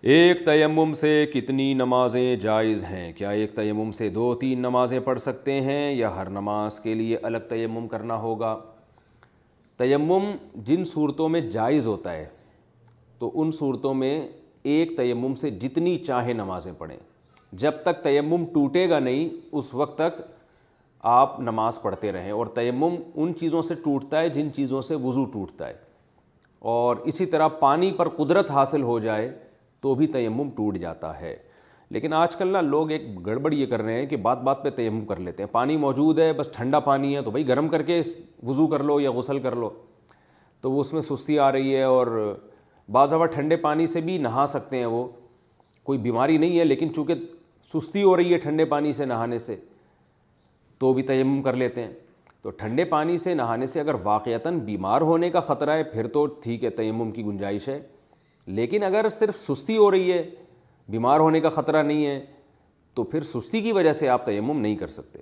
ایک تیمم سے کتنی نمازیں جائز ہیں؟ کیا ایک تیمم سے 2-3 نمازیں پڑھ سکتے ہیں یا ہر نماز کے لیے الگ تیمم کرنا ہوگا؟ تیمم جن صورتوں میں جائز ہوتا ہے تو ان صورتوں میں ایک تیمم سے جتنی چاہے نمازیں پڑھیں، جب تک تیمم ٹوٹے گا نہیں اس وقت تک آپ نماز پڑھتے رہیں۔ اور تیمم ان چیزوں سے ٹوٹتا ہے جن چیزوں سے وضو ٹوٹتا ہے، اور اسی طرح پانی پر قدرت حاصل ہو جائے تو بھی تیمم ٹوٹ جاتا ہے۔ لیکن آج کل لوگ ایک گڑبڑ یہ کر رہے ہیں کہ بات بات پہ تیمم کر لیتے ہیں، پانی موجود ہے بس ٹھنڈا پانی ہے تو بھائی گرم کر کے وضو کر لو یا غسل کر لو، تو وہ اس میں سستی آ رہی ہے۔ اور بعض دفعہ ٹھنڈے پانی سے بھی نہا سکتے ہیں، وہ کوئی بیماری نہیں ہے، لیکن چونکہ سستی ہو رہی ہے ٹھنڈے پانی سے نہانے سے تو بھی تیمم کر لیتے ہیں۔ تو ٹھنڈے پانی سے نہانے سے اگر واقعتاً بیمار ہونے کا خطرہ ہے پھر تو ٹھیک ہے، تیمم کی گنجائش ہے، لیکن اگر صرف سستی ہو رہی ہے، بیمار ہونے کا خطرہ نہیں ہے، تو پھر سستی کی وجہ سے آپ تیمم نہیں کر سکتے۔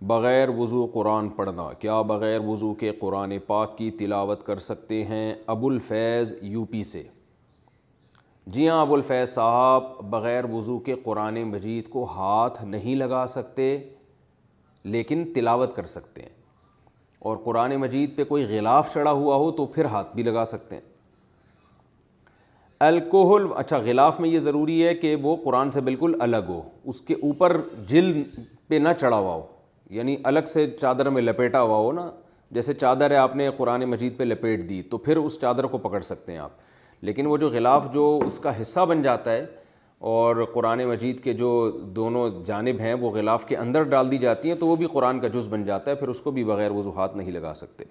بغیر وضو قرآن پڑھنا، کیا بغیر وضو کے قرآن پاک کی تلاوت کر سکتے ہیں؟ ابو الفیض یو پی سے۔ جی ہاں ابو الفیض صاحب، بغیر وضو کے قرآن مجید کو ہاتھ نہیں لگا سکتے لیکن تلاوت کر سکتے ہیں، اور قرآن مجید پہ کوئی غلاف چڑھا ہوا ہو تو پھر ہاتھ بھی لگا سکتے ہیں۔ الکوہل، اچھا غلاف میں یہ ضروری ہے کہ وہ قرآن سے بالکل الگ ہو، اس کے اوپر جلد پہ نہ چڑھا ہوا ہو، یعنی الگ سے چادر میں لپیٹا ہوا ہو نا، جیسے چادر ہے آپ نے قرآن مجید پہ لپیٹ دی تو پھر اس چادر کو پکڑ سکتے ہیں آپ، لیکن وہ جو غلاف جو اس کا حصہ بن جاتا ہے اور قرآن مجید کے جو دونوں جانب ہیں وہ غلاف کے اندر ڈال دی جاتی ہیں تو وہ بھی قرآن کا جز بن جاتا ہے، پھر اس کو بھی بغیر وضو ہاتھ نہیں لگا سکتے۔